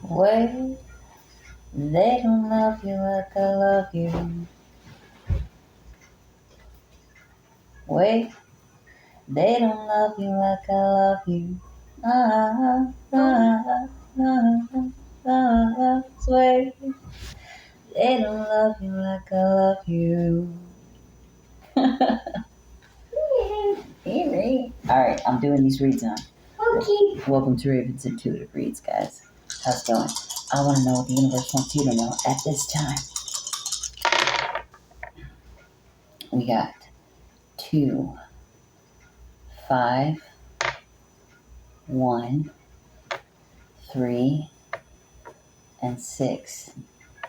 Wait, they don't love you like I love you. Wait, they don't love you like I love you. Ah, ah, ah, ah, swear they don't love you like I love you. Alright, I'm doing these reads now. Okay. Welcome to Raven's Intuitive Reads, guys. How's it going? I want to know what the universe wants you to know at this time. We got 2, 5, 1, 3, and 6.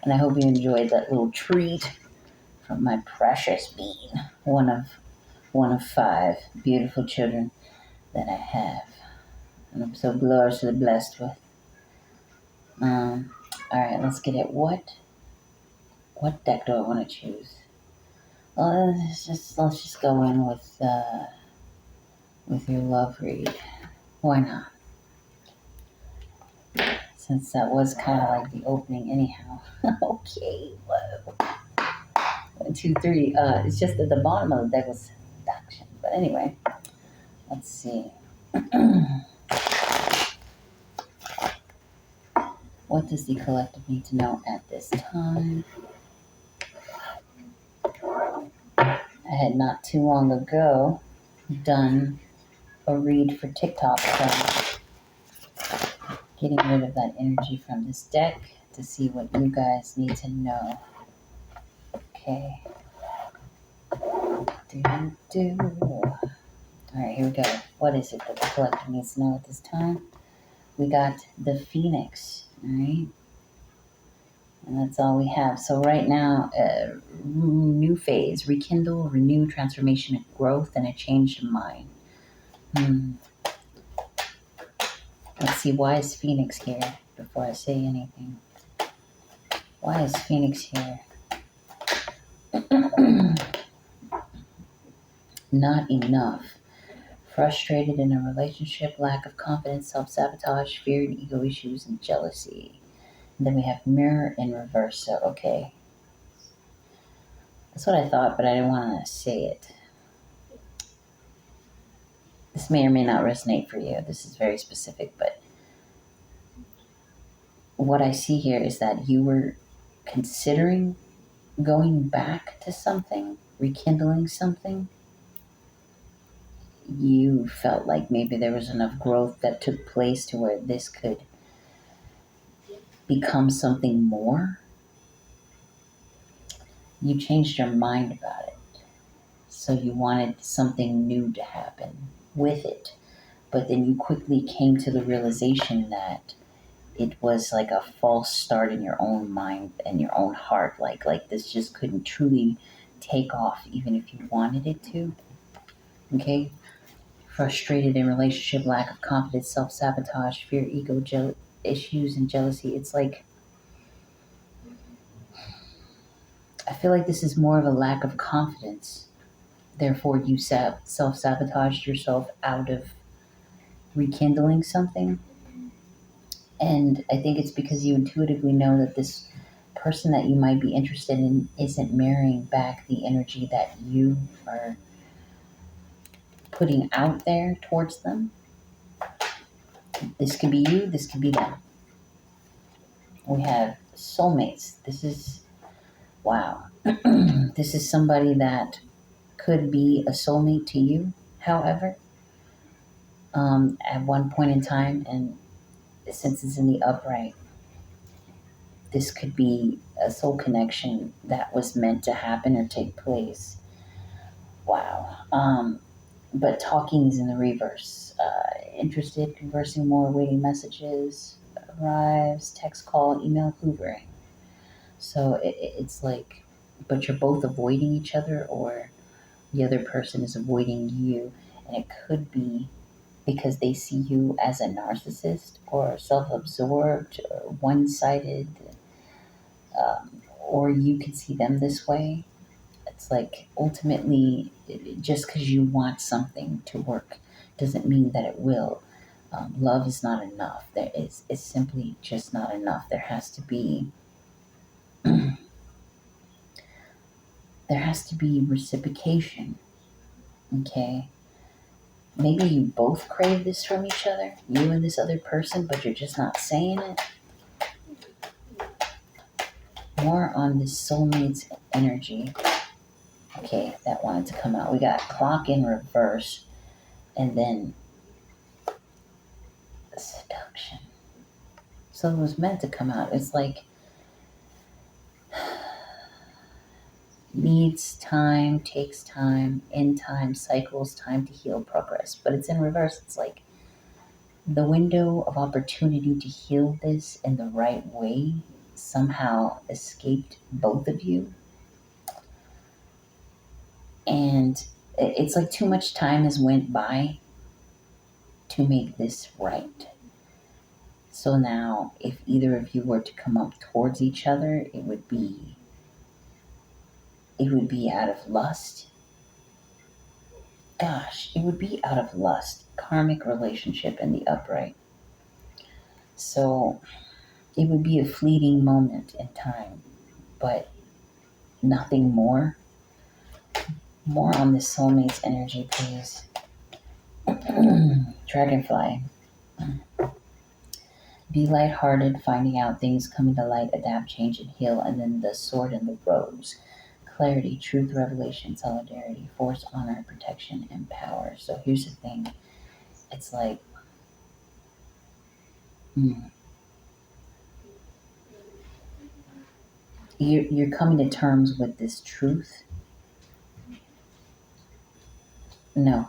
And I hope you enjoyed that little treat from my precious bean. One of 5 beautiful children that I have. And I'm so gloriously blessed with. Alright, let's get it. What deck do I want to choose? Well, let's just go in with your love read. Why not? Since that was kind of like the opening anyhow. Okay, whoa. 1, 2, 3. It's just at the bottom of the deck was seduction. But anyway, let's see. What does the collective need to know at this time? I had not too long ago done a read for TikTok, so getting rid of that energy from this deck to see what you guys need to know. Okay. Alright, here we go. What is it that the collective needs to know at this time? We got the Phoenix, alright? And that's all we have. So right now, new phase, rekindle, renew, transformation, growth, and a changed mind. Let's see, why is Phoenix here before I say anything? Why is Phoenix here? Not enough. Frustrated in a relationship, lack of confidence, self-sabotage, fear and ego issues, and jealousy. And then we have mirror in reverse. So, okay. That's what I thought, but I didn't want to say it. This may or may not resonate for you. This is very specific, but what I see here is that you were considering going back to something, rekindling something. You felt like maybe there was enough growth that took place to where this could become something more. You changed your mind about it. So you wanted something new to happen with it. But then you quickly came to the realization that it was like a false start in your own mind and your own heart. Like this just couldn't truly take off even if you wanted it to. Okay? Frustrated in relationship, lack of confidence, self-sabotage, fear, ego, issues, and jealousy. It's like, I feel like this is more of a lack of confidence. Therefore, you self-sabotaged yourself out of rekindling something. And I think it's because you intuitively know that this person that you might be interested in isn't mirroring back the energy that you are putting out there towards them. This could be you, this could be them. We have soulmates. This is, wow. This is somebody that could be a soulmate to you, however, at one point in time, and since it's in the upright, this could be a soul connection that was meant to happen or take place. Wow. But talking is in the reverse. Interested, conversing more, waiting messages, arrives, text, call, email, hoovering. So it's like, but you're both avoiding each other, or the other person is avoiding you. And it could be because they see you as a narcissist or self-absorbed or one-sided, or you can see them this way. It's like ultimately, just because you want something to work doesn't mean that it will. Love is not enough. It's simply just not enough. There has to be reciprocation. Okay, maybe you both crave this from each other, you and this other person, but you're just not saying it. More on this soulmates energy. Okay, that wanted to come out. We got clock in reverse, and then seduction. So it was meant to come out. It's like needs time, takes time, in time, cycles, time to heal, progress. But it's in reverse. It's like the window of opportunity to heal this in the right way somehow escaped both of you. And it's like too much time has went by to make this right. So now if either of you were to come up towards each other, it would be out of lust. Gosh, it would be out of lust, karmic relationship in the upright. So it would be a fleeting moment in time, but nothing more. More on this soulmate's energy, please. Dragonfly. Be lighthearted, finding out things coming to light, adapt, change, and heal. And then the sword and the rose. Clarity, truth, revelation, solidarity, force, honor, protection, and power. So here's the thing. It's like, hmm, you're coming to terms with this truth. No,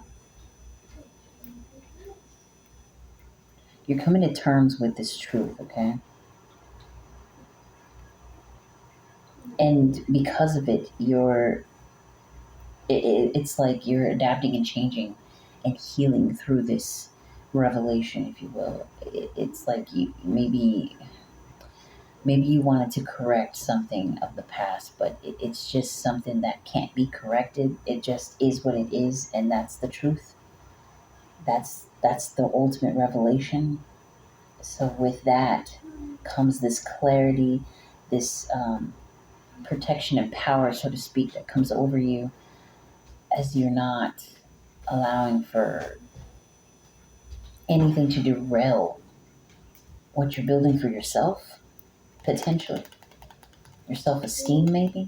you're coming to terms with this truth, okay? And because of it, it's like you're adapting and changing and healing through this revelation, if you will. It's like you maybe you wanted to correct something of the past, but it's just something that can't be corrected. It just is what it is, and that's the truth. That's the ultimate revelation. So with that comes this clarity, this protection and power, so to speak, that comes over you as you're not allowing for anything to derail what you're building for yourself, potentially. Your self esteem, maybe.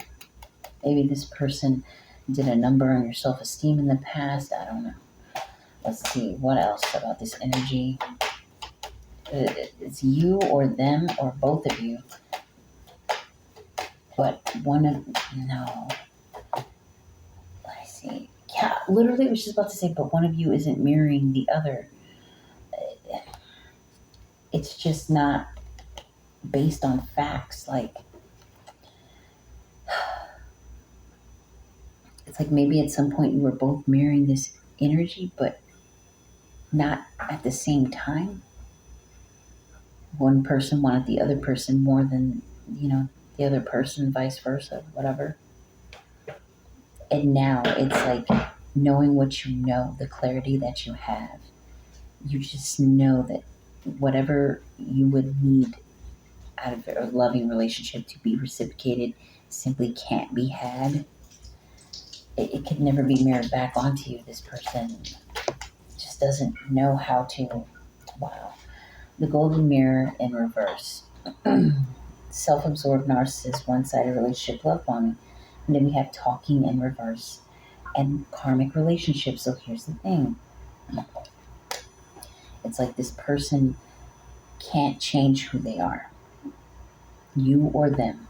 Maybe this person did a number on your self esteem in the past. I don't know. Let's see. What else about this energy? It's you or them or both of you. But no. Let's see. Yeah, literally, I was just about to say, but one of you isn't mirroring the other. It's just not based on facts. Like, it's like maybe at some point you were both mirroring this energy, but not at the same time. One person wanted the other person more than, the other person, vice versa, whatever. And now it's like knowing what you know, the clarity that you have. You just know that whatever you would need out of a loving relationship to be reciprocated simply can't be had. It could never be mirrored back onto you. This person just doesn't know how to. Wow. The golden mirror in reverse. Self-absorbed narcissist, one-sided relationship, love bombing. And then we have talking in reverse and karmic relationships. So here's the thing. It's like this person can't change who they are. You or them.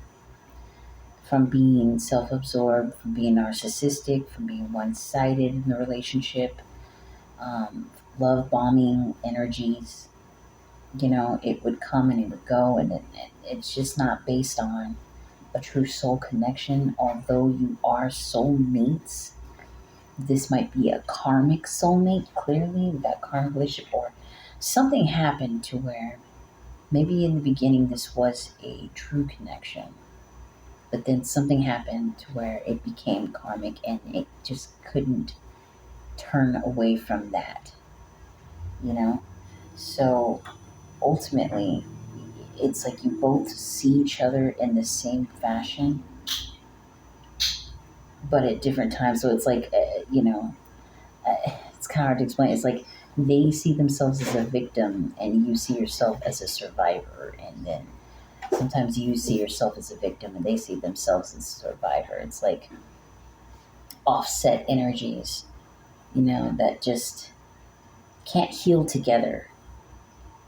From being self-absorbed, from being narcissistic, from being one-sided in the relationship, love bombing energies, it would come and it would go, and it's just not based on a true soul connection. Although you are soulmates, this might be a karmic soulmate. Clearly, that karmic relationship, or something happened to where maybe in the beginning this was a true connection, but then something happened to where it became karmic, and it just couldn't turn away from that. You know, So ultimately, it's like you both see each other in the same fashion, but at different times. So it's like, it's kind of hard to explain. It's like they see themselves as a victim and you see yourself as a survivor. And then sometimes you see yourself as a victim and they see themselves as a survivor. It's like offset energies, that just can't heal together,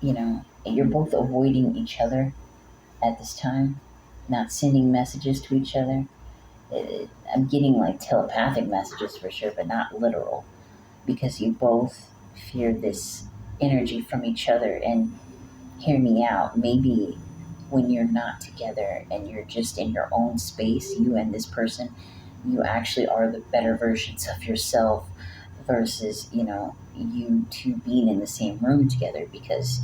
and you're both avoiding each other at this time, not sending messages to each other. I'm getting like telepathic messages for sure, but not literal, because you both fear this energy from each other. And hear me out, maybe when you're not together and you're just in your own space, you and this person, you actually are the better versions of yourself versus, you two being in the same room together, because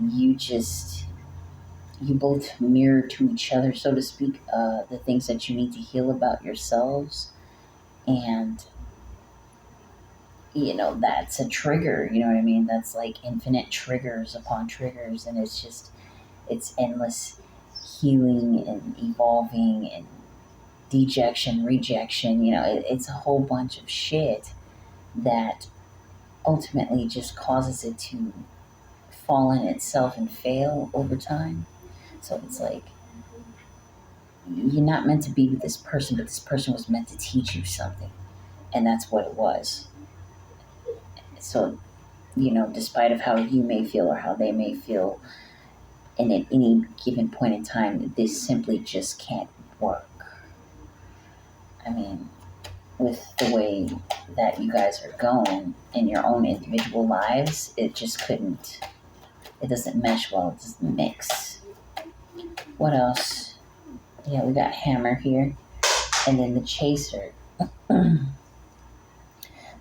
you just you both mirror to each other, so to speak, the things that you need to heal about yourselves. And that's a trigger, you know what I mean? That's like infinite triggers upon triggers, and it's endless healing and evolving and dejection, rejection. It's a whole bunch of shit that ultimately just causes it to fall in itself and fail over time. So it's like you're not meant to be with this person, but this person was meant to teach you something, and that's what it was. So, despite of how you may feel or how they may feel, and at any given point in time, this simply just can't work. I mean, with the way that you guys are going in your own individual lives, it just couldn't. It doesn't mesh well. It doesn't mix. What else? Yeah, we got Hammer here, and then the Chaser.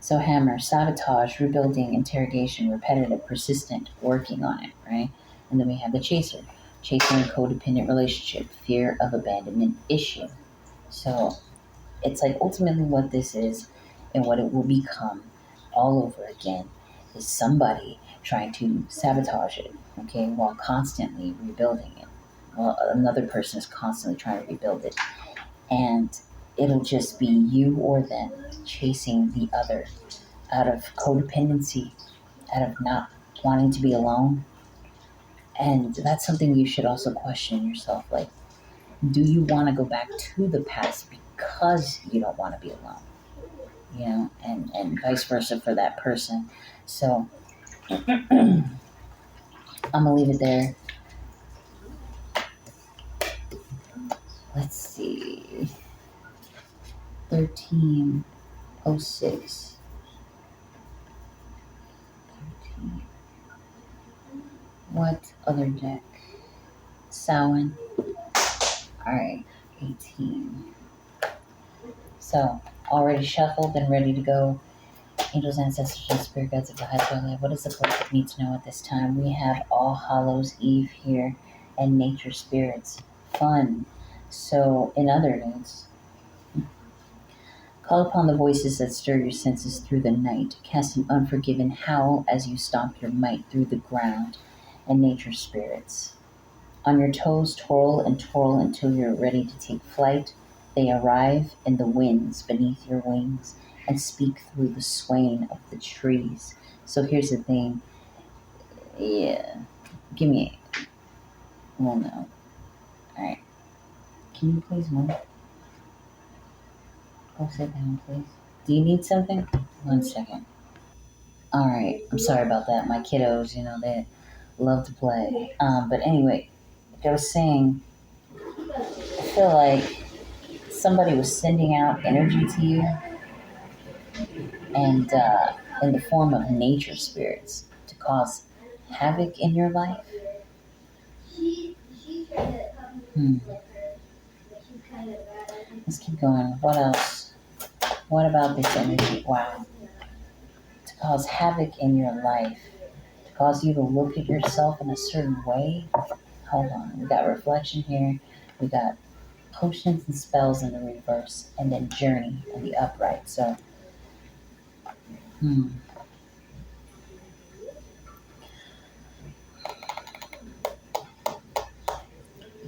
So Hammer, sabotage, rebuilding, interrogation, repetitive, persistent, working on it, right? And then we have the Chaser. Chaser and codependent relationship, fear of abandonment issue. So it's like ultimately what this is and what it will become all over again is somebody trying to sabotage it, okay, while constantly rebuilding it. Well, another person is constantly trying to rebuild it. And it'll just be you or them chasing the other out of codependency, out of not wanting to be alone. And that's something you should also question yourself. Like, do you want to go back to the past because you don't want to be alone? And vice versa for that person. So I'm gonna leave it there. Let's see. 1306. 13. What other deck? Samhain. Alright. 18. So already shuffled and ready to go. Angels, ancestors, and spirit guides of the high twilight. What does the collective need to know at this time? We have All Hallows Eve here and nature spirits. Fun. So, in other news, call upon the voices that stir your senses through the night. Cast an unforgiven howl as you stomp your might through the ground and nature spirits. On your toes, twirl until you're ready to take flight. They arrive in the winds beneath your wings and speak through the swaying of the trees. So here's the thing. Yeah. Give me. Well, no. Alright. Can you please move? Go sit down, please. Do you need something? 1 second. Alright. I'm sorry about that. My kiddos, they love to play. But anyway, like I was saying, I feel like somebody was sending out energy to you, and in the form of nature spirits to cause havoc in your life. Hmm. Let's keep going. What else? What about this energy? Wow. To cause havoc in your life, to cause you to look at yourself in a certain way. Hold on. We got reflection here. We got potions and spells in the reverse, and then journey in the upright. So, hmm.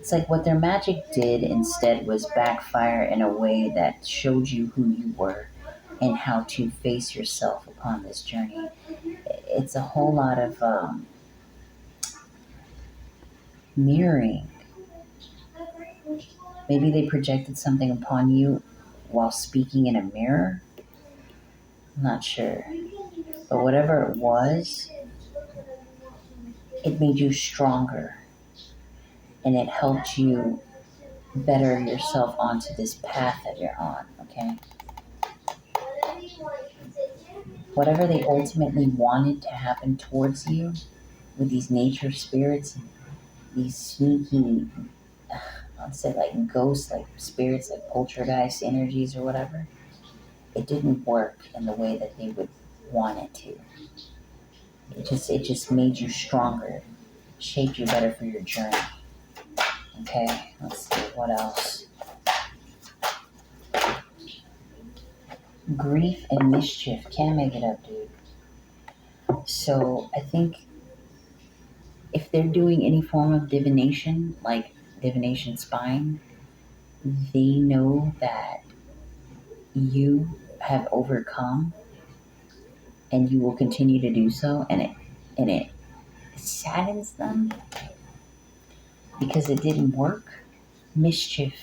It's like what their magic did instead was backfire in a way that showed you who you were and how to face yourself upon this journey. It's a whole lot of mirroring. Maybe they projected something upon you while speaking in a mirror. I'm not sure. But whatever it was, it made you stronger and it helped you better yourself onto this path that you're on, okay? Whatever they ultimately wanted to happen towards you with these nature spirits, these sneaky, I'd say like ghosts, like spirits, like poltergeist energies or whatever, it didn't work in the way that they would want it to. It just made you stronger, shaped you better for your journey. Okay, let's see what else. Grief and mischief. Can't make it up, dude. So I think if they're doing any form of divination, like divination spine, they know that you have overcome and you will continue to do so, and it saddens them because it didn't work. Mischief,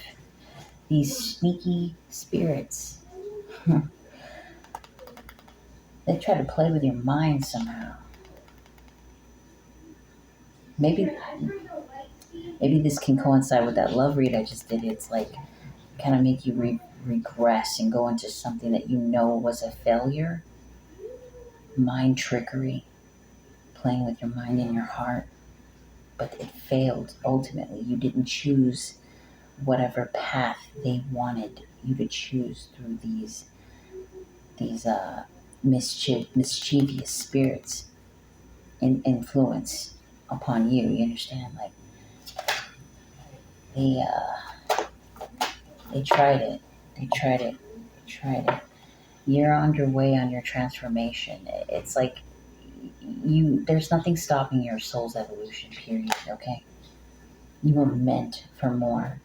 these sneaky spirits, they try to play with your mind somehow. Maybe this can coincide with that love read I just did. It's like kind of make you regress and go into something that you know was a failure. Mind trickery, playing with your mind and your heart, but it failed ultimately. You didn't choose whatever path they wanted you to choose through these mischievous spirits and influence upon you. You understand? Like they tried it. They tried it. They tried it. You're on your way on your transformation. It's like there's nothing stopping your soul's evolution, period, okay? You were meant for more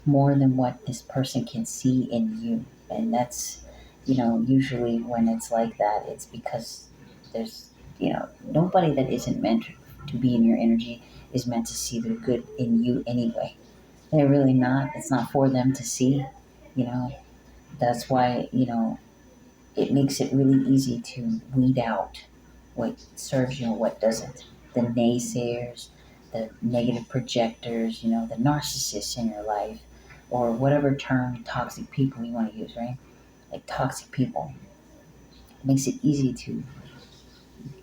than what this person can see in you. And that's, usually when it's like that, it's because there's, nobody that isn't meant to be in your energy is meant to see the good in you anyway. They're really not. It's not for them to see, you know. That's why, it makes it really easy to weed out what serves you and what doesn't. The naysayers, the negative projectors, the narcissists in your life, or whatever term toxic people you want to use, right? Like toxic people. It makes it easy to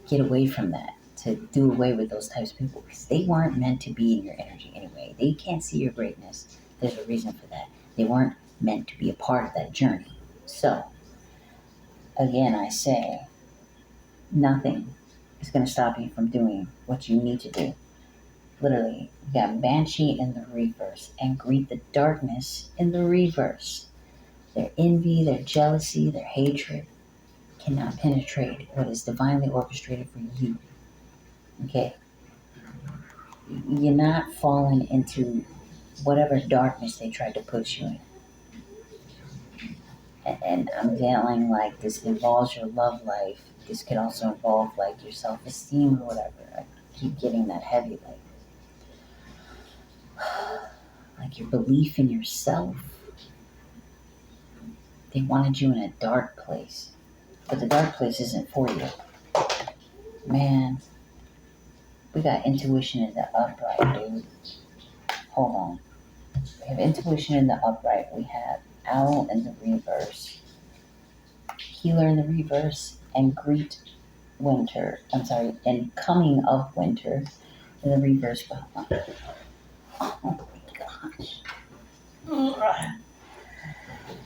get away from that, to do away with those types of people because they weren't meant to be in your energy anyway. They can't see your greatness. There's a reason for that. They weren't meant to be a part of that journey. So, again, I say, nothing is going to stop you from doing what you need to do. Literally, you got Banshee in the reverse and greet the darkness in the reverse. Their envy, their jealousy, their hatred cannot penetrate what is divinely orchestrated for you. Okay? You're not falling into whatever darkness they tried to put you in. And I'm feeling like this involves your love life. This could also involve like your self-esteem or whatever. I keep getting that heavy, like your belief in yourself. They wanted you in a dark place, but the dark place isn't for you. Man, we got intuition in the upright, dude. Hold on. We have intuition in the upright. We have owl in the reverse, healer in the reverse, and greet winter. I'm sorry, and coming of winter in the reverse. Oh my gosh.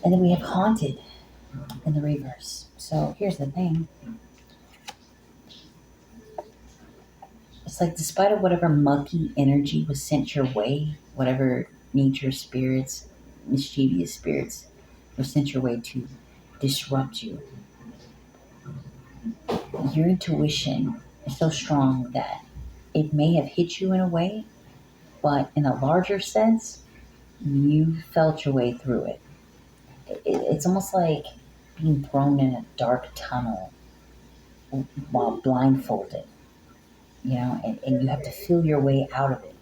And then we have haunted in the reverse. So here's the thing. It's like despite of whatever mucky energy was sent your way, whatever nature spirits, mischievous spirits were sent your way to disrupt you, your intuition is so strong that it may have hit you in a way, But in a larger sense, you felt your way through it. It's almost like being thrown in a dark tunnel while blindfolded, and you have to feel your way out of it.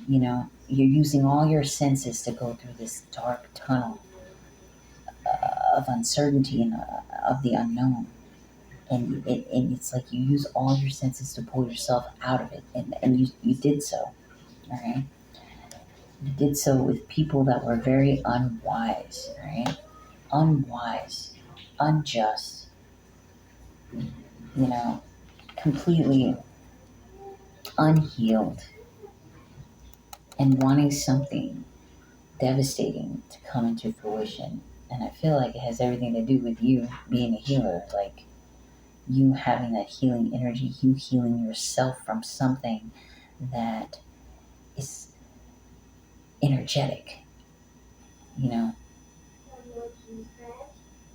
You're using all your senses to go through this dark tunnel of uncertainty and of the unknown. And it's like you use all your senses to pull yourself out of it. And you did so, all right? You did so with people that were very unwise, right? Unwise, unjust, you know, completely unhealed, and wanting something devastating to come into fruition. And I feel like it has everything to do with you being a healer, like you having that healing energy, you healing yourself from something that is energetic, you know.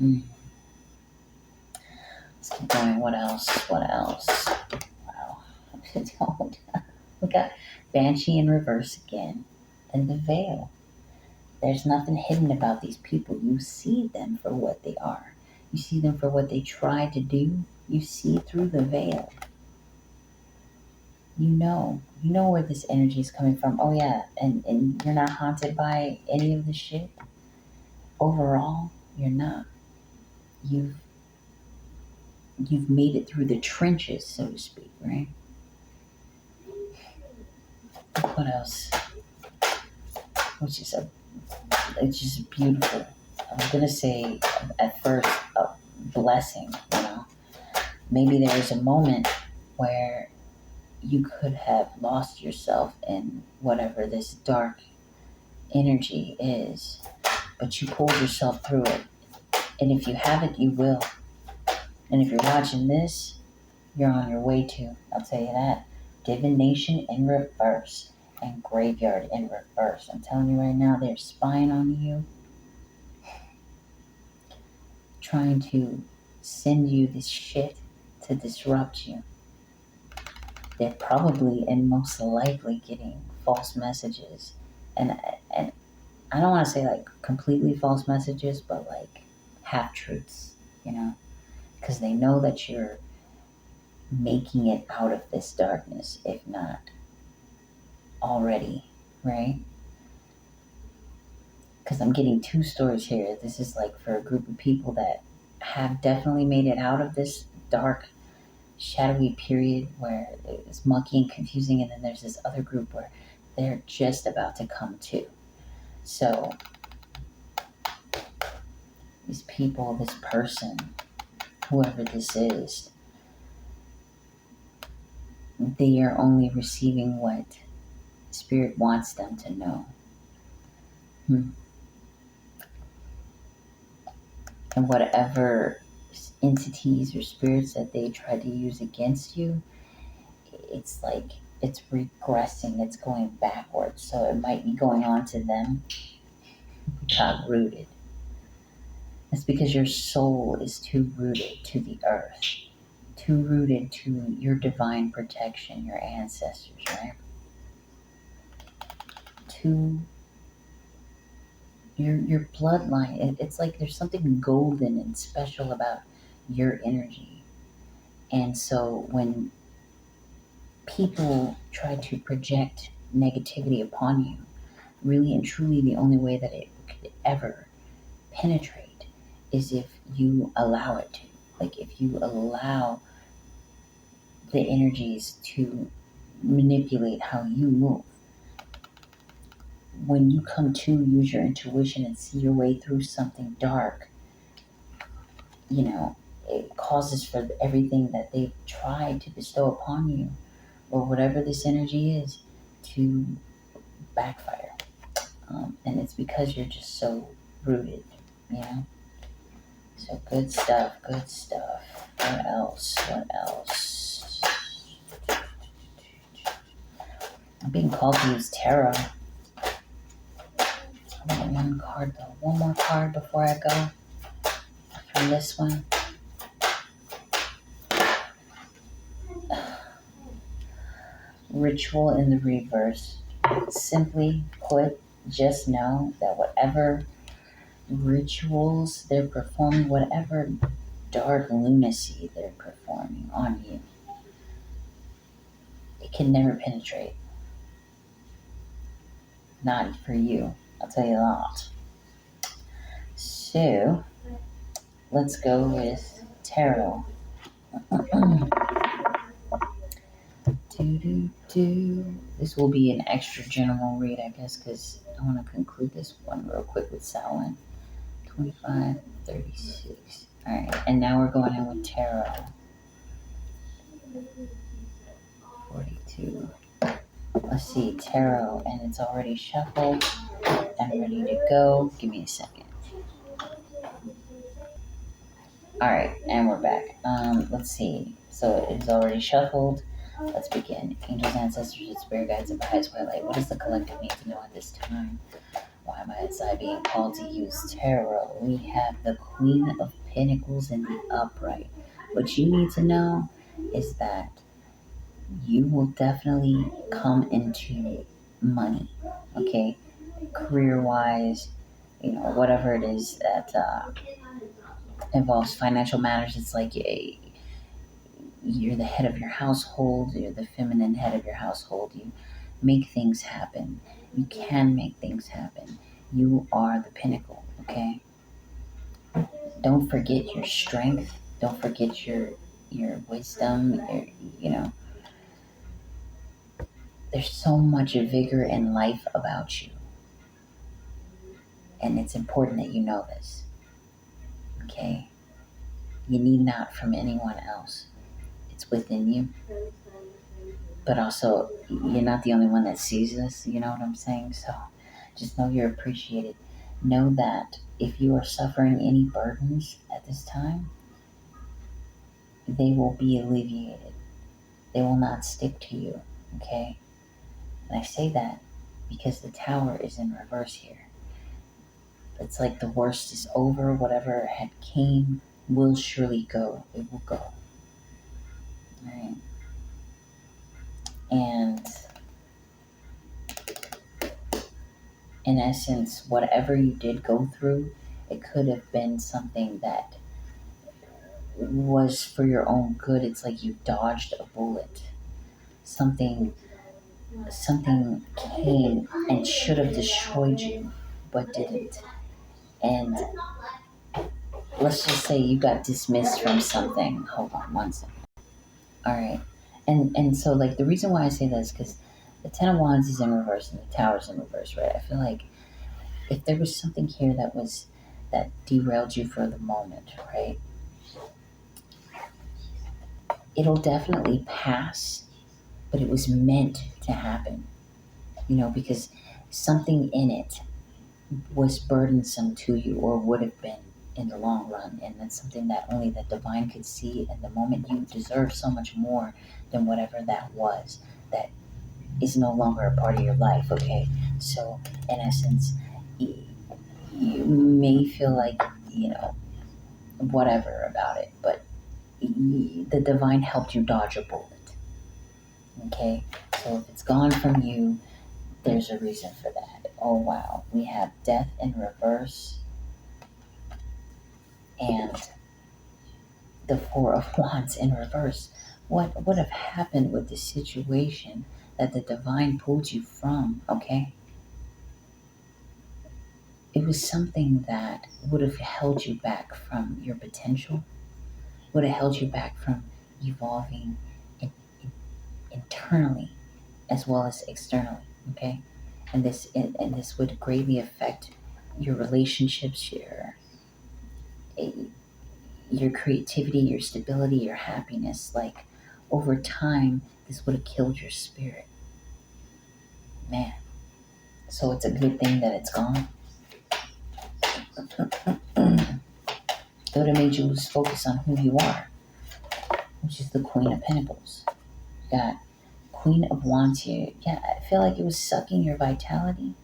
Mm. Let's keep going. What else? What else? Wow. We got Banshee in reverse again. And the veil. There's nothing hidden about these people. You see them for what they are. You see them for what they try to do. You see through the veil. You know where this energy is coming from. Oh yeah, and you're not haunted by any of the shit. Overall, you're not. You've you've made it through the trenches, so to speak, right? What else? Which is it's just beautiful. I'm gonna say at first a blessing. Maybe there was a moment where you could have lost yourself in whatever this dark energy is, but you pulled yourself through it. And if you haven't, you will. And if you're watching this, you're on your way to. I'll tell you that. Divination in reverse and graveyard in reverse. I'm telling you right now, they're spying on you, trying to send you this shit to disrupt you. They're probably and most likely getting false messages. And I don't want to say like completely false messages, but like half truths, because they know that you're making it out of this darkness, if not already, right? Because I'm getting two stories here. This is like for a group of people that have definitely made it out of this dark, shadowy period where it's mucky and confusing, and then there's this other group where they're just about to come to. So, these people, this person, whoever this is, they are only receiving what Spirit wants them to know. And whatever entities or spirits that they try to use against you, it's like it's regressing, it's going backwards. So it might be going on to them, got rooted. It's because your soul is too rooted to the earth, too rooted to your divine protection, your ancestors, right? To your bloodline. It's like there's something golden and special about your energy. And so when people try to project negativity upon you, really and truly the only way that it could ever penetrate is if you allow it to. Like if you allow the energies to manipulate how you move. When you come to use your intuition and see your way through something dark, it causes for everything that they've tried to bestow upon you, or whatever this energy is, to backfire. And it's because you're just so rooted, you know? So good stuff, good stuff. What else? What else? I'm being called to use tarot. I want one card though. One more card before I go from this one. Ritual in the reverse. Simply put, just know that whatever rituals they're performing, whatever dark lunacy they're performing on you, it can never penetrate. Not for you. I'll tell you that. So, let's go with tarot. This will be an extra general read, I guess, because I want to conclude this one real quick with Samhain. 25, 36. Alright, and now we're going in with tarot. 42. Let's see, tarot, and it's already shuffled. I'm ready to go. Give me a second. Alright, and we're back. Let's see. So it is already shuffled. Let's begin. Angels, ancestors, and spirit guides of the highest white light. What does the collective need to know at this time? Why am I outside being called to use tarot? We have the Queen of Pentacles in the upright. What you need to know is that you will definitely come into money, okay? Career-wise, whatever it is that involves financial matters. It's like you're the head of your household, you're the feminine head of your household. You make things happen. You can make things happen. You are the pinnacle, okay? Don't forget your strength. Don't forget your wisdom. There's so much vigor and life about you. And it's important that you know this, okay? You need not from anyone else. It's within you. But also, you're not the only one that sees this, you know what I'm saying? So just know you're appreciated. Know that if you are suffering any burdens at this time, they will be alleviated. They will not stick to you, okay? And I say that because the tower is in reverse here. It's like the worst is over. Whatever had came will surely go. It will go. All right. And in essence, whatever you did go through, it could have been something that was for your own good. It's like you dodged a bullet. Something came and should have destroyed you, but didn't. And let's just say you got dismissed from something. Hold on one second. All right. And so, like, the reason why I say that is because the Ten of Wands is in reverse and the Tower's in reverse, right? I feel like if there was something here that derailed you for the moment, right? It'll definitely pass, but it was meant to happen, because something in it was burdensome to you or would have been in the long run. And that's something that only the divine could see in the moment. You deserve so much more than whatever that was that is no longer a part of your life, okay? So, in essence, you may feel like, whatever about it, but the divine helped you dodge a bullet, okay? So if it's gone from you, there's a reason for that. Oh, wow. We have death in reverse and the Four of Wands in reverse. What would have happened with the situation that the divine pulled you from, okay? It was something that would have held you back from your potential, would have held you back from evolving internally as well as externally, okay? And this would greatly affect your relationships, your creativity, your stability, your happiness. Like, over time, this would have killed your spirit. Man. So it's a good thing that it's gone. It would have made you lose focus on who you are, which is the Queen of Pentacles. You got Queen of Wands here. Yeah, I feel like it was sucking your vitality,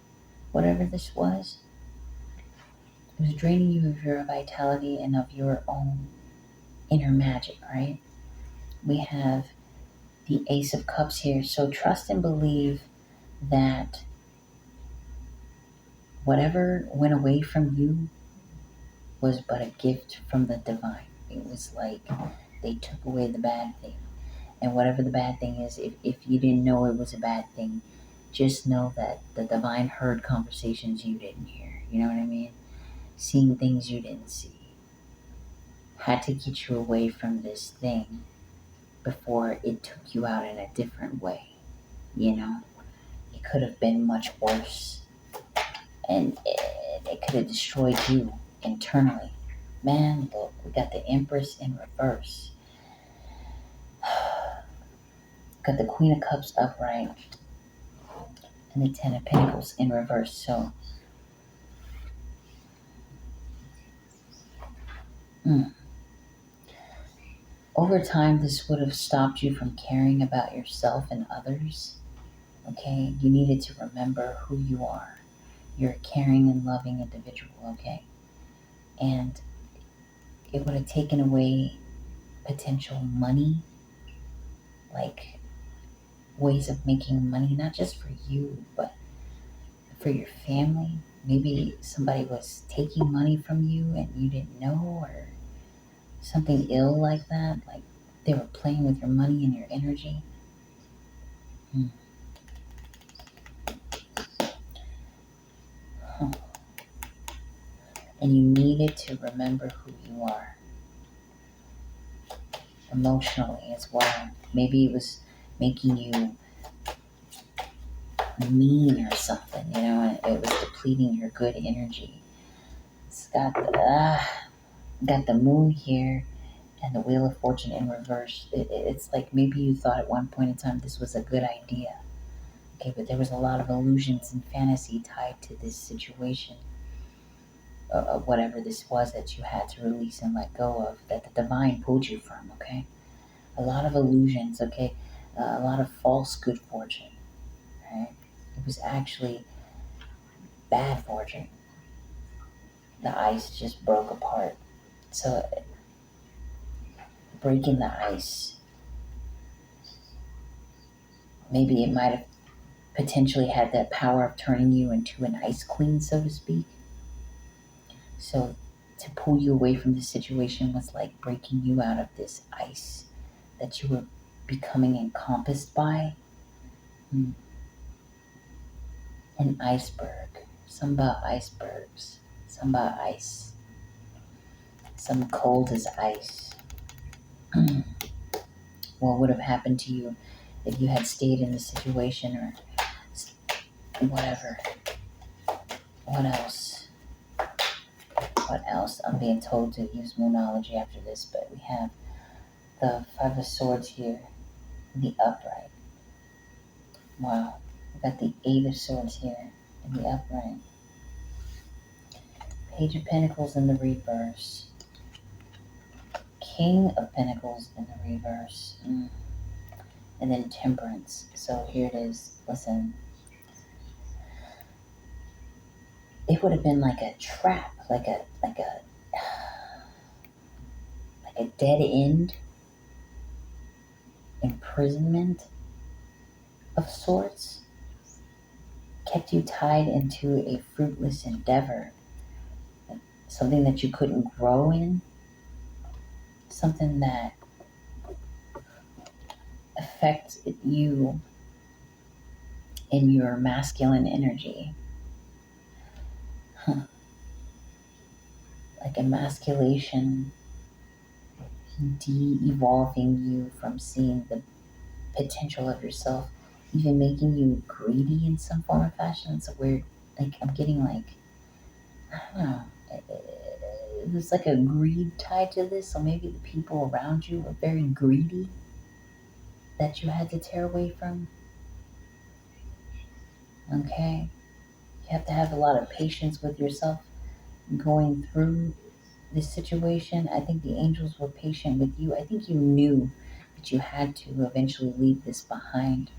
whatever this was. It was draining you of your vitality and of your own inner magic, right? We have the Ace of Cups here. So trust and believe that whatever went away from you was but a gift from the divine. It was like they took away the bad thing. And whatever the bad thing is, if you didn't know it was a bad thing, just know that the divine heard conversations you didn't hear. You know what I mean? Seeing things you didn't see. Had to get you away from this thing before it took you out in a different way. You know? It could have been much worse. And it could have destroyed you internally. Man, look, we got the Empress in reverse. Got the Queen of Cups upright and the Ten of Pentacles in reverse. So, over time, this would have stopped you from caring about yourself and others. Okay, you needed to remember who you are. You're a caring and loving individual. Okay, and it would have taken away potential money, like ways of making money, not just for you, but for your family. Maybe somebody was taking money from you and you didn't know, or something ill like that. Like they were playing with your money and your energy. Huh. And you needed to remember who you are emotionally as well. Maybe it was making you mean or something, you know, and it was depleting your good energy. It's got the moon here and the Wheel of Fortune in reverse. It's like maybe you thought at one point in time this was a good idea. Okay, but there was a lot of illusions and fantasy tied to this situation. Whatever this was that you had to release and let go of, that the divine pulled you from, okay? A lot of illusions, okay? A lot of false good fortune, right? It was actually bad fortune. The ice just broke apart. So, breaking the ice, maybe it might have potentially had that power of turning you into an ice queen, so to speak. So, to pull you away from the situation was like breaking you out of this ice that you were becoming encompassed by. An iceberg. Some about icebergs. Some about ice. Some cold as ice. What would have happened to you if you had stayed in the situation, or whatever? What else? What else? I'm being told to use Moonology after this, but we have the Five of Swords here in the upright. Wow. We got the Eight of Swords here in the upright. Page of Pentacles in the reverse. King of Pentacles in the reverse. And then Temperance. So here it is. Listen. It would have been like a trap, like a dead end imprisonment of sorts. Kept you tied into a fruitless endeavor. Something that you couldn't grow in. Something that affected you in your masculine energy. Like emasculation, de-evolving you from seeing the potential of yourself, even making you greedy in some form or fashion. It's a weird, like, I'm getting like, I don't know, there's like a greed tied to this. So maybe the people around you were very greedy that you had to tear away from. Okay, you have to have a lot of patience with yourself going through this situation. I think the angels were patient with you. I think you knew that you had to eventually leave this behind.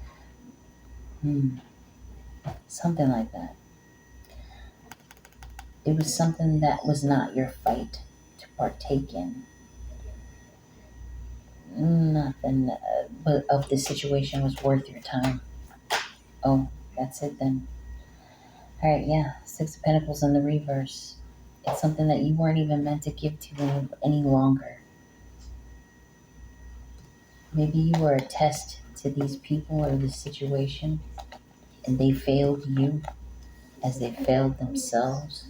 Something like that. It was something that was not your fight to partake in. Nothing but of the situation was worth your time. Oh, That's it then. All right, yeah. Six of Pentacles in the reverse. It's something that you weren't even meant to give to any longer. Maybe you were a test to these people or this situation, and they failed you as they failed themselves.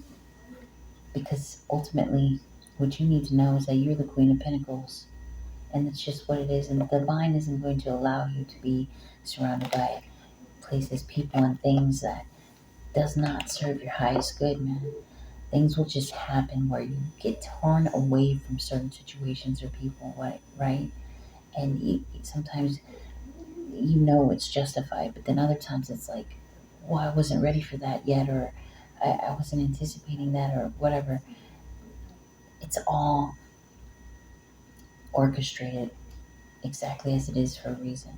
Because ultimately, what you need to know is that you're the Queen of Pentacles. And it's just what it is. And the divine isn't going to allow you to be surrounded by places, people, and things that does not serve your highest good, man. Things will just happen where you get torn away from certain situations or people, right? And sometimes you know it's justified, but then other times it's like, well, I wasn't ready for that yet, or I wasn't anticipating that, or whatever. It's all orchestrated exactly as it is for a reason.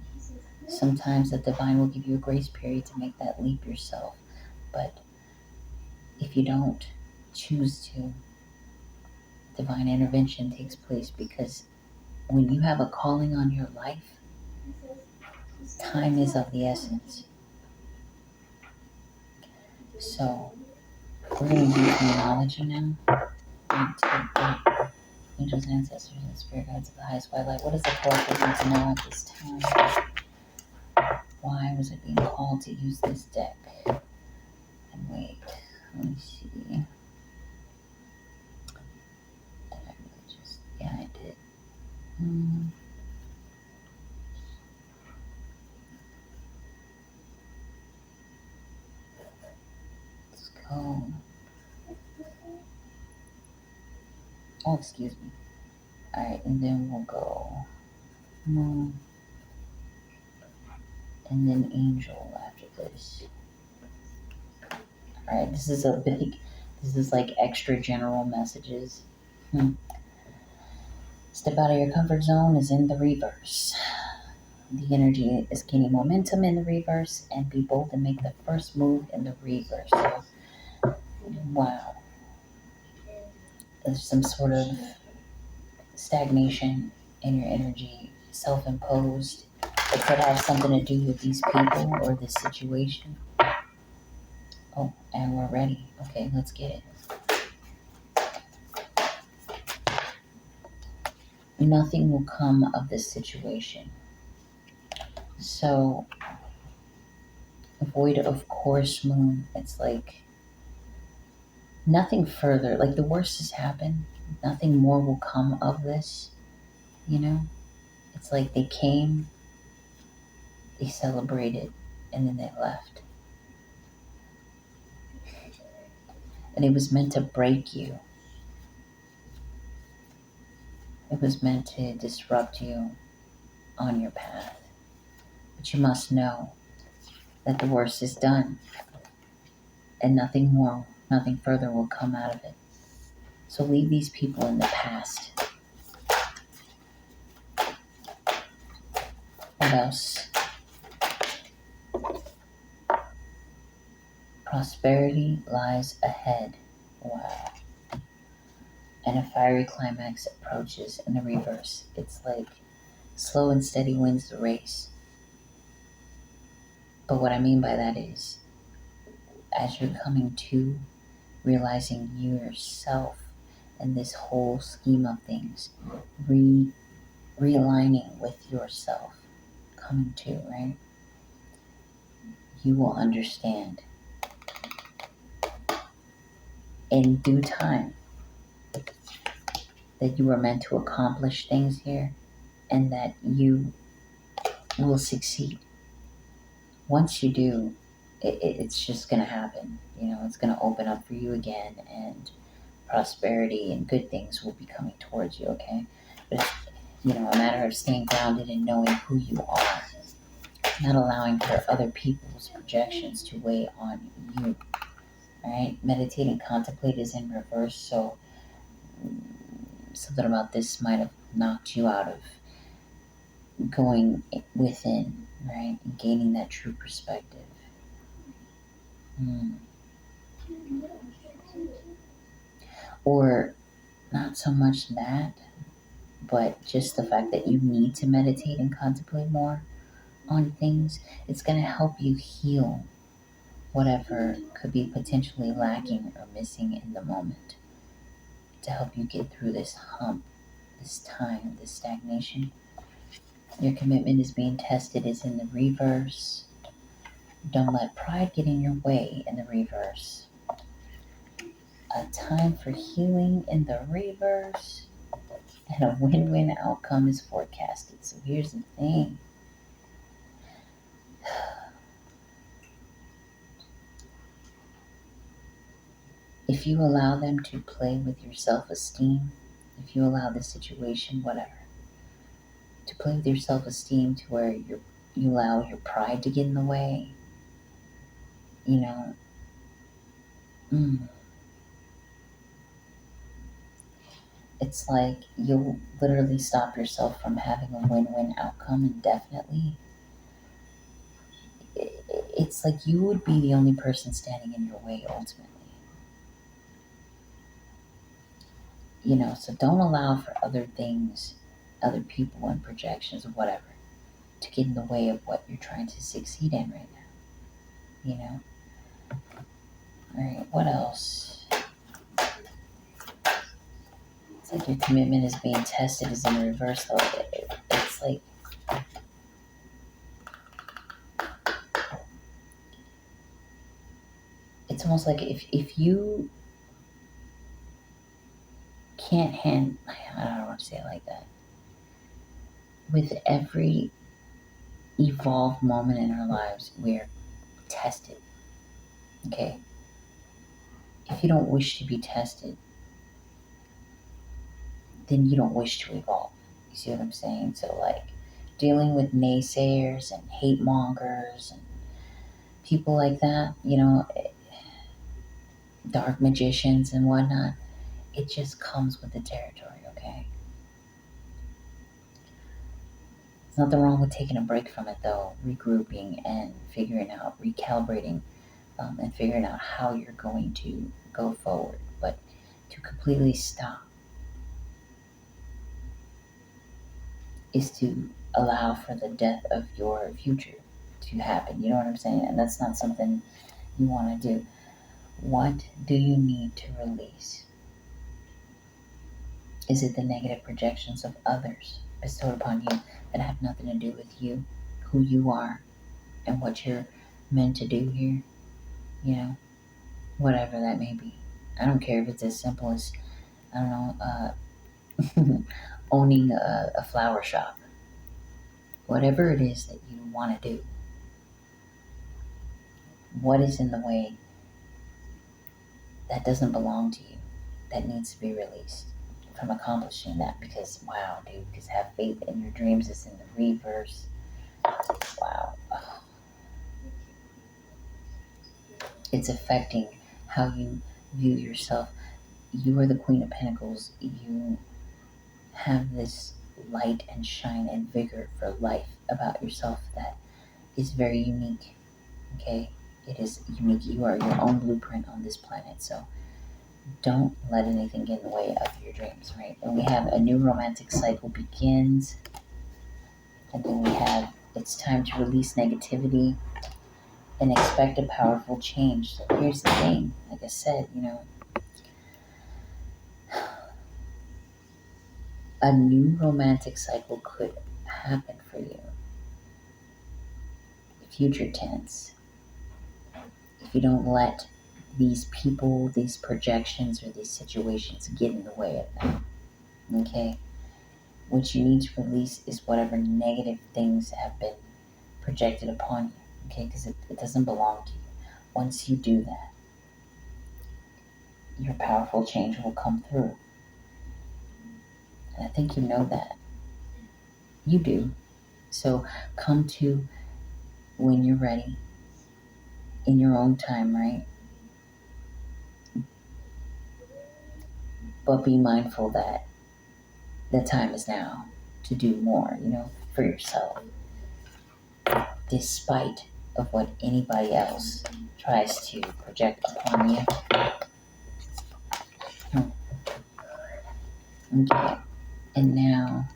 Sometimes the divine will give you a grace period to make that leap yourself, but if you don't choose to, divine intervention takes place, because when you have a calling on your life, time is of the essence. So we're going to do numerology now. Angels, ancestors, and spirit guides of the highest white light. What does the collective need to know at this time? Why was it being called to use this deck? And wait, let me see. Did I really just? Yeah, I did. Let's go. Oh, excuse me. Alright, and then we'll go Moon, and then Angel after this. Alright, this is like extra general messages. Step out of your comfort zone is in the reverse. The energy is gaining momentum in the reverse, and be bold and make the first move in the reverse. So, wow. There's some sort of stagnation in your energy, self-imposed. It could have something to do with these people or this situation. Oh, and we're ready. Okay, let's get it. Nothing will come of this situation. So, void of course, Moon. It's like nothing further. Like the worst has happened. Nothing more will come of this. You know? It's like they came, they celebrated, and then they left. And it was meant to break you. It was meant to disrupt you on your path. But you must know that the worst is done, and nothing more, nothing further will come out of it. So leave these people in the past. What else? Prosperity lies ahead. Wow. And a fiery climax approaches in the reverse. It's like slow and steady wins the race. But what I mean by that is, as you're coming to realizing yourself and this whole scheme of things, realigning with yourself, coming to, right? You will understand in due time that you were meant to accomplish things here and that you will succeed. Once you do, it's just going to happen. You know, it's going to open up for you again, and prosperity and good things will be coming towards you, okay? But it's, you know, a matter of staying grounded and knowing who you are, not allowing for other people's projections to weigh on you, right? Meditate and contemplate is in reverse, so something about this might have knocked you out of going within, right? And gaining that true perspective. Or not so much that, but just the fact that you need to meditate and contemplate more on things. It's going to help you heal whatever could be potentially lacking or missing in the moment to help you get through this hump, this time, this stagnation. Your commitment is being tested is in the reverse. Don't let pride get in your way in the reverse. A time for healing in the reverse. And a win-win outcome is forecasted. So here's the thing. If you allow them to play with your self-esteem, if you allow the situation, whatever, to play with your self-esteem to where you allow your pride to get in the way, you know, it's like you'll literally stop yourself from having a win-win outcome indefinitely. It's like you would be the only person standing in your way ultimately. So don't allow for other things, other people and projections or whatever to get in the way of what you're trying to succeed in right now. All right, what else? It's like your commitment is being tested is in the reverse though. It's like it's almost like if you can't I don't want to say it like that. With every evolved moment in our lives, we're tested. Okay? If you don't wish to be tested, then you don't wish to evolve. You see what I'm saying? So, like, dealing with naysayers and hate mongers and people like that, dark magicians and whatnot, it just comes with the territory, okay? There's nothing wrong with taking a break from it, though, regrouping and figuring out, recalibrating, and figuring out how you're going to go forward. But to completely stop is to allow for the death of your future to happen. You know what I'm saying? And that's not something you want to do. What do you need to release? Is it the negative projections of others bestowed upon you that have nothing to do with you, who you are, and what you're meant to do here? Whatever that may be. I don't care if it's as simple as, I don't know, owning a flower shop. Whatever it is that you want to do, what is in the way that doesn't belong to you, that needs to be released from accomplishing that? Because, wow, dude, because have faith in your dreams is in the reverse. Wow. It's affecting how you view yourself. You are the Queen of Pentacles. You have this light and shine and vigor for life about yourself that is very unique. Okay? It is unique. You are your own blueprint on this planet. So don't let anything get in the way of your dreams, right? And we have a new romantic cycle begins. And then we have it's time to release negativity and expect a powerful change. So here's the thing. Like I said, a new romantic cycle could happen for you. Future tense. If you don't let these people, these projections, or these situations get in the way of that. Okay? What you need to release is whatever negative things have been projected upon you. Okay? Because it doesn't belong to you. Once you do that, your powerful change will come through. And I think you know that. You do. So come to when you're ready, in your own time, right? But be mindful that the time is now to do more, for yourself, despite of what anybody else tries to project upon you. Okay, and now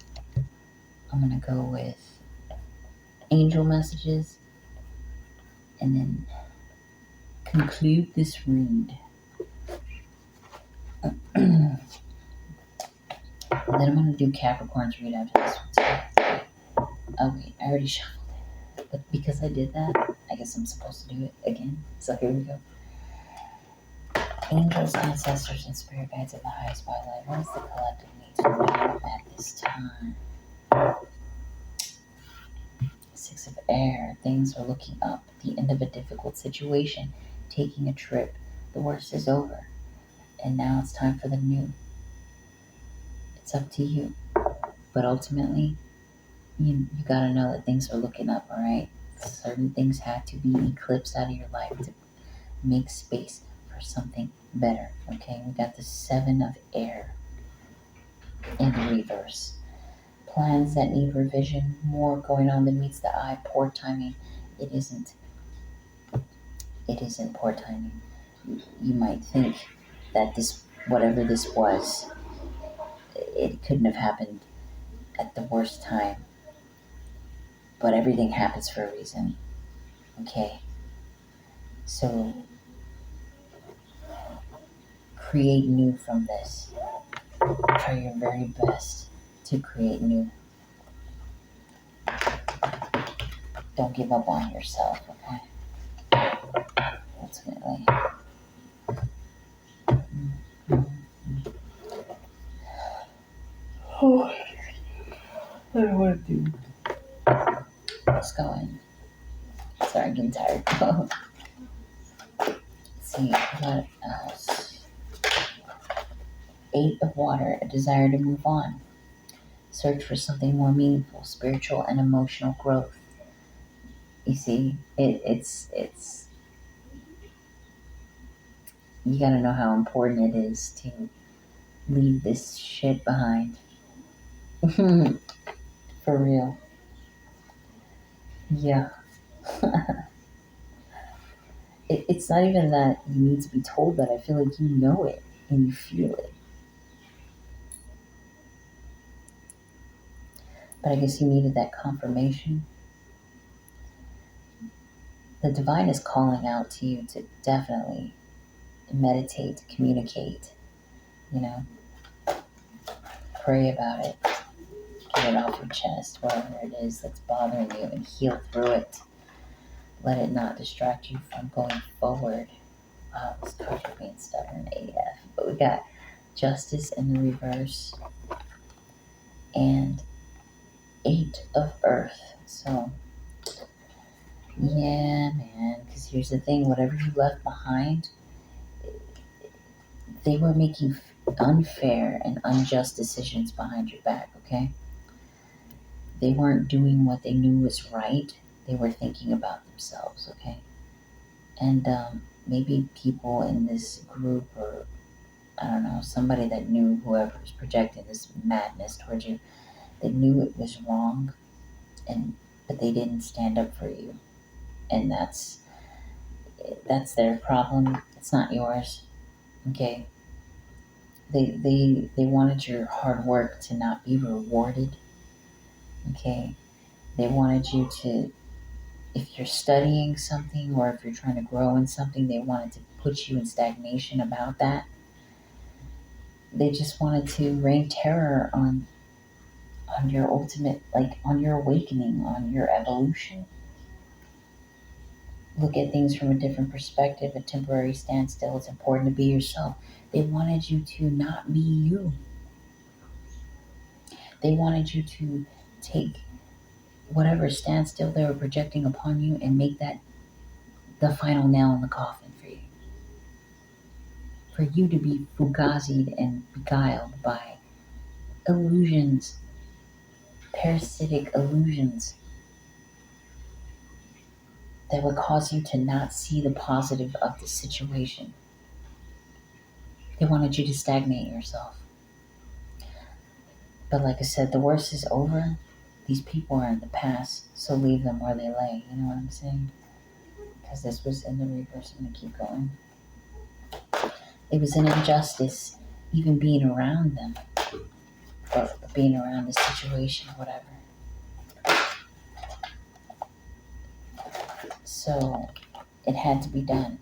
I'm gonna go with angel messages, and then conclude this read. Then I'm going to do Capricorn's read after this one too. Oh wait, I already shuffled it. But because I did that, I guess I'm supposed to do it again. So here we go. Angels, ancestors, and spirit guides of the highest by light. What is the collective need to know at this time? Six of air. Things are looking up. The end of a difficult situation. Taking a trip. The worst is over. And now it's time for the new. It's up to you. But ultimately, you gotta know that things are looking up, alright? Certain things had to be eclipsed out of your life to make space for something better, okay? We got the Seven of Air in reverse. Plans that need revision, more going on than meets the eye, poor timing. It isn't poor timing. You might think that this, whatever this was, it couldn't have happened at the worst time. But everything happens for a reason, okay? So create new from this. Try your very best to create new. Don't give up on yourself, okay? Ultimately. Oh, I don't want to do. Let's go in. Sorry, I'm getting tired. Let's see, what else? Eight of Water, a desire to move on. Search for something more meaningful, spiritual and emotional growth. You see, it's you gotta know how important it is to leave this shit behind. For real. Yeah. It's not even that you need to be told that. I feel like you know it and you feel it. But I guess you needed that confirmation. The divine is calling out to you to definitely meditate, communicate, you know, pray about it, get it off your chest, whatever it is that's bothering you, and heal through it. Let it not distract you from going forward. Wow, this card's being stubborn AF. But we got Justice in the reverse and Eight of Earth. So, yeah, man, because here's the thing, whatever you left behind, they were making unfair and unjust decisions behind your back, okay? They weren't doing what they knew was right. They were thinking about themselves, okay? And maybe people in this group, or I don't know, somebody that knew whoever was projecting this madness towards you, they knew it was wrong, but they didn't stand up for you. And that's their problem. It's not yours, okay? They wanted your hard work to not be rewarded, okay? They wanted you to, if you're studying something or if you're trying to grow in something, they wanted to put you in stagnation about that. They just wanted to rain terror on your ultimate, like on your awakening, on your evolution. Look at things from a different perspective, a temporary standstill. It's important to be yourself. They wanted you to not be you. They wanted you to take whatever standstill they were projecting upon you and make that the final nail in the coffin for you. For you to be fugazied and beguiled by illusions, parasitic illusions that would cause you to not see the positive of the situation. They wanted you to stagnate yourself. But like I said, the worst is over. These people are in the past, so leave them where they lay. You know what I'm saying? Because this was in the reverse. I'm going to keep going. It was an injustice, even being around them, or being around the situation, whatever. So it had to be done.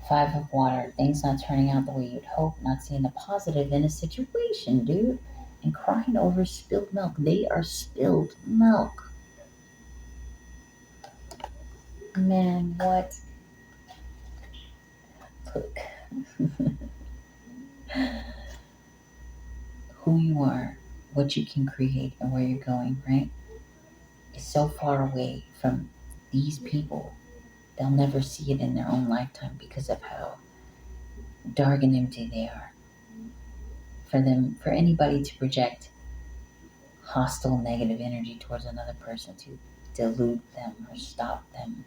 Five of water. Things not turning out the way you'd hope. Not seeing the positive in a situation, dude. And crying over spilled milk. They are spilled milk. Man, what? Look. Who you are, what you can create, and where you're going, right? Is so far away from these people. They'll never see it in their own lifetime because of how dark and empty they are. For anybody to project hostile, negative energy towards another person to dilute them or stop them,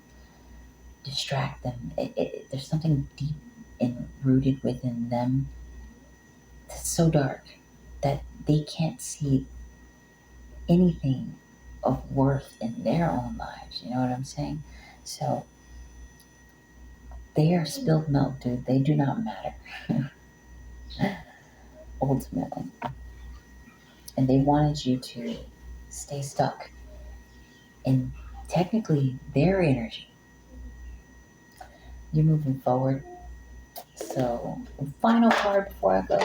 distract them, there's something deep and rooted within them that's so dark that they can't see anything of worth in their own lives. You know what I'm saying? So they are spilled milk, dude. They do not matter, ultimately. And they wanted you to stay stuck in technically their energy. You're moving forward. So, final card before I go.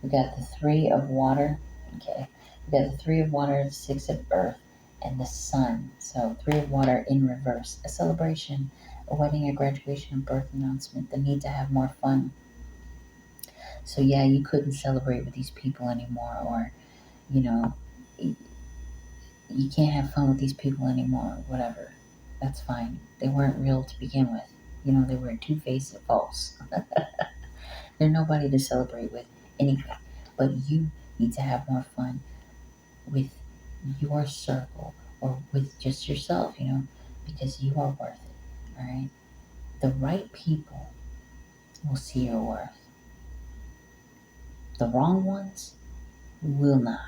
We got the Three of Water. Okay. We got the Three of Water, the Six of Earth, and the Sun. So, Three of Water in reverse. A celebration, a wedding, a graduation, a birth announcement, the need to have more fun. So, yeah, you couldn't celebrate with these people anymore, or, you know, you can't have fun with these people anymore, whatever. That's fine. They weren't real to begin with. You know, they were two-faced and false. They're nobody to celebrate with anyway. But you need to have more fun with your circle or with just yourself, you know, because you are worth it. All right. The right people will see your worth. The wrong ones will not.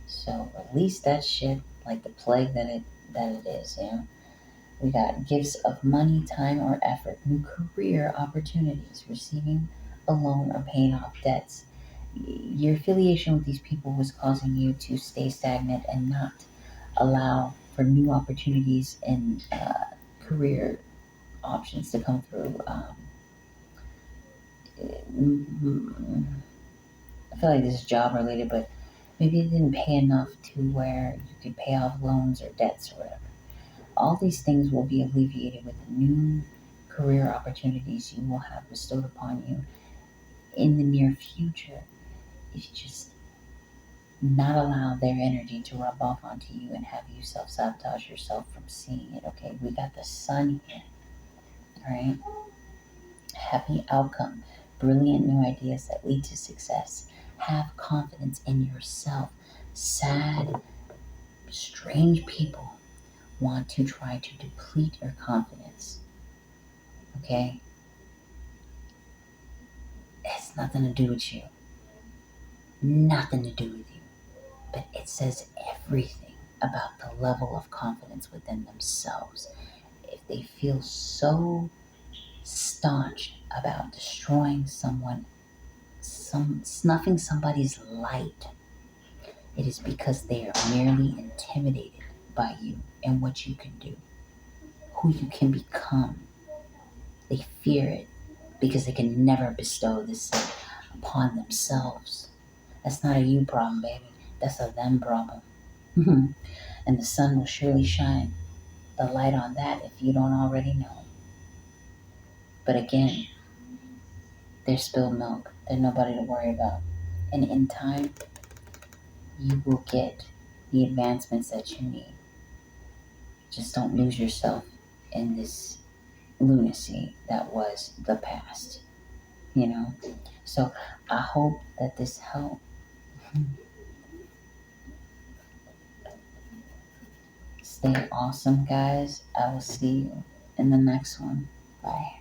So release that shit like the plague that it is, you know. We got gifts of money, time, or effort, new career opportunities, receiving a loan or paying off debts. Your affiliation with these people was causing you to stay stagnant and not allow for new opportunities and career options to come through. I feel like this is job related, but maybe it didn't pay enough to where you could pay off loans or debts or whatever. All these things will be alleviated with the new career opportunities you will have bestowed upon you in the near future. If you just not allow their energy to rub off onto you and have you self sabotage yourself from seeing it. Okay, we got the Sun here. All right, happy outcome, brilliant new ideas that lead to success. Have confidence in yourself. Sad, strange people want to try to deplete your confidence. Okay, it has nothing to do with you. Nothing to do with you. But it says everything about the level of confidence within themselves. If they feel so staunch about destroying someone, snuffing somebody's light, it is because they are merely intimidated by you and what you can do, who you can become. They fear it because they can never bestow this upon themselves. That's not a you problem, baby. That's a them problem. And the sun will surely shine the light on that if you don't already know. But again, they're spilled milk. They're nobody to worry about. And in time, you will get the advancements that you need. Just don't lose yourself in this lunacy that was the past, you know? So I hope that this helped. Stay awesome, guys. I will see you in the next one. Bye.